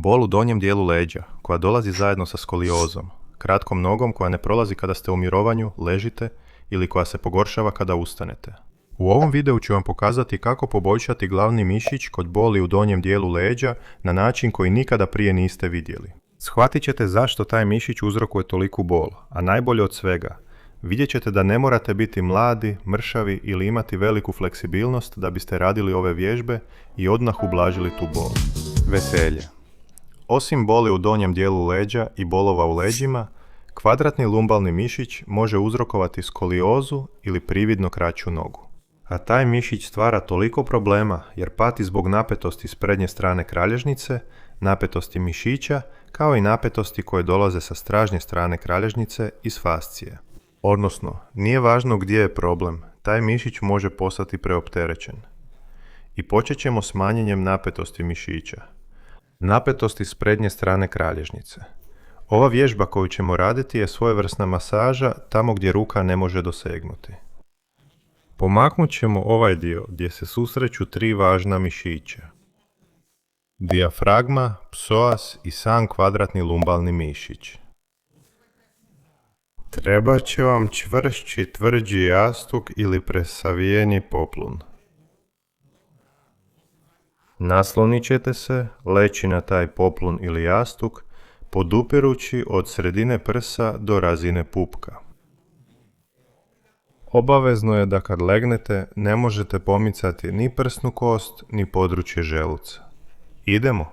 Bol u donjem dijelu leđa, koja dolazi zajedno sa skoliozom, kratkom nogom koja ne prolazi kada ste u mirovanju, ležite ili koja se pogoršava kada ustanete. U ovom videu ću vam pokazati kako poboljšati glavni mišić kod boli u donjem dijelu leđa na način koji nikada prije niste vidjeli. Shvatit ćete zašto taj mišić uzrokuje toliku bol, a najbolje od svega, vidjet ćete da ne morate biti mladi, mršavi ili imati veliku fleksibilnost da biste radili ove vježbe i odmah ublažili tu bol. Veselje. Osim boli u donjem dijelu leđa i bolova u leđima, kvadratni lumbalni mišić može uzrokovati skoliozu ili prividno kraću nogu. A taj mišić stvara toliko problema jer pati zbog napetosti s prednje strane kralježnice, napetosti mišića, kao i napetosti koje dolaze sa stražnje strane kralježnice i s fascije. Odnosno, nije važno gdje je problem, taj mišić može postati preopterećen. I počet ćemo s manjenjem napetosti mišića. Napetosti s prednje strane kralježnice. Ova vježba koju ćemo raditi je svojevrsna masaža tamo gdje ruka ne može dosegnuti. Pomaknut ćemo ovaj dio gdje se susreću tri važna mišića. Dijafragma, psoas i sam kvadratni lumbalni mišić. Trebat će vam čvršći, tvrđi jastuk ili presavijeni poplun. Naslonit ćete se, leći na taj poplun ili jastuk, podupirući od sredine prsa do razine pupka. Obavezno je da kad legnete ne možete pomicati ni prsnu kost, ni područje želuca. Idemo!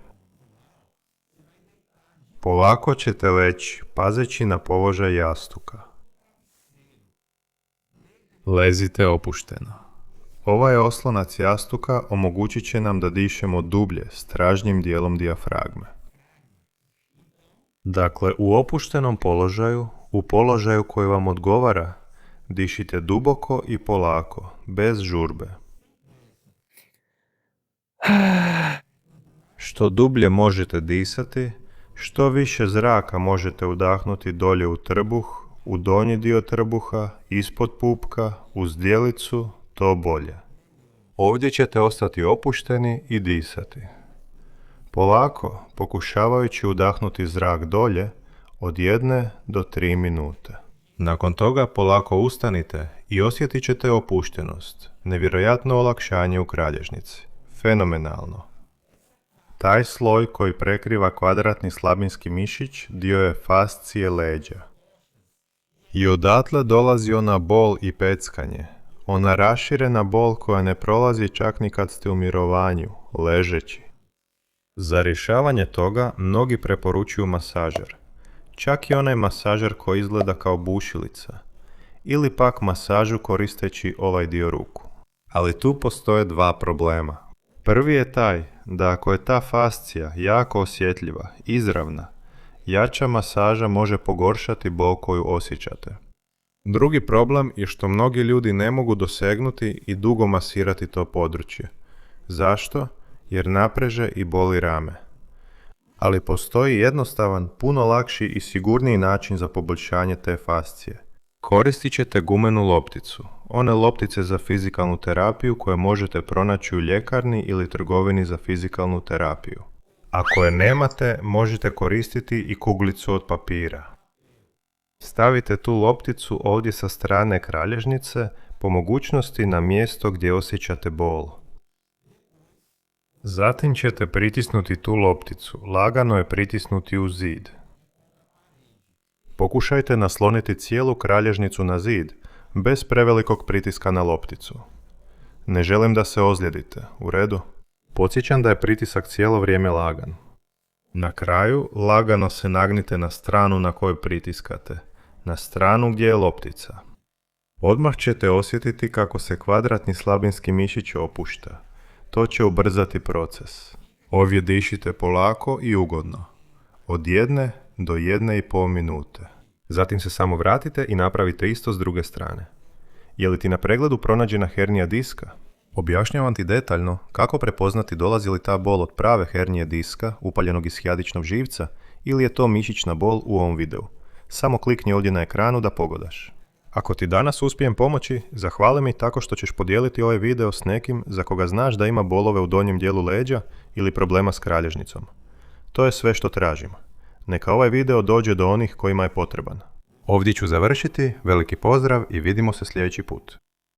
Polako ćete leći, pazeći na položaj jastuka. Lezite opušteno. Ovaj oslonac jastuka omogućit će nam da dišemo dublje, stražnjim dijelom dijafragme. Dakle, u opuštenom položaju, u položaju koji vam odgovara, dišite duboko i polako, bez žurbe. Što dublje možete disati, što više zraka možete udahnuti dolje u trbuh, u donji dio trbuha, ispod pupka, u zdjelicu, to bolje. Ovdje ćete ostati opušteni i disati. Polako, pokušavajući udahnuti zrak dolje, od 1 do 3 minute. Nakon toga polako ustanite i osjetit ćete opuštenost, nevjerojatno olakšanje u kralježnici. Fenomenalno. Taj sloj koji prekriva kvadratni slabinski mišić dio je fascije leđa. I odatle dolazi ona bol i peckanje, ona raširena bol koja ne prolazi čak ni kad ste u mirovanju, ležeći. Za rješavanje toga mnogi preporučuju masažer, čak i onaj masažer koji izgleda kao bušilica, ili pak masažu koristeći ovaj dio ruku. Ali tu postoje dva problema. Prvi je taj da ako je ta fascija jako osjetljiva, izravna, jača masaža može pogoršati bol koju osjećate. Drugi problem je što mnogi ljudi ne mogu dosegnuti i dugo masirati to područje. Zašto? Jer napreže i boli rame. Ali postoji jednostavan, puno lakši i sigurniji način za poboljšanje te fascije. Koristit ćete gumenu lopticu, one loptice za fizikalnu terapiju koje možete pronaći u ljekarni ili trgovini za fizikalnu terapiju. Ako je nemate, možete koristiti i kuglicu od papira. Stavite tu lopticu ovdje sa strane kralježnice, po mogućnosti na mjesto gdje osjećate bol. Zatim ćete pritisnuti tu lopticu, lagano je pritisnuti u zid. Pokušajte nasloniti cijelu kralježnicu na zid, bez prevelikog pritiska na lopticu. Ne želim da se ozlijedite, u redu? Podsjećam da je pritisak cijelo vrijeme lagan. Na kraju, lagano se nagnite na stranu na kojoj pritiskate, na stranu gdje je loptica. Odmah ćete osjetiti kako se kvadratni slabinski mišić opušta. To će ubrzati proces. Ovdje dišite polako i ugodno. Od 1 do 1,5 minute. Zatim se samo vratite i napravite isto s druge strane. Je li ti na pregledu pronađena hernija diska? Objašnjavam ti detaljno kako prepoznati dolazi li ta bol od prave hernije diska, upaljenog ishijadičnog živca, ili je to mišićna bol u ovom videu. Samo klikni ovdje na ekranu da pogodaš. Ako ti danas uspijem pomoći, zahvali mi tako što ćeš podijeliti ovaj video s nekim za koga znaš da ima bolove u donjem dijelu leđa ili problema s kralježnicom. To je sve što tražimo. Neka ovaj video dođe do onih kojima je potreban. Ovdje ću završiti, veliki pozdrav i vidimo se sljedeći put.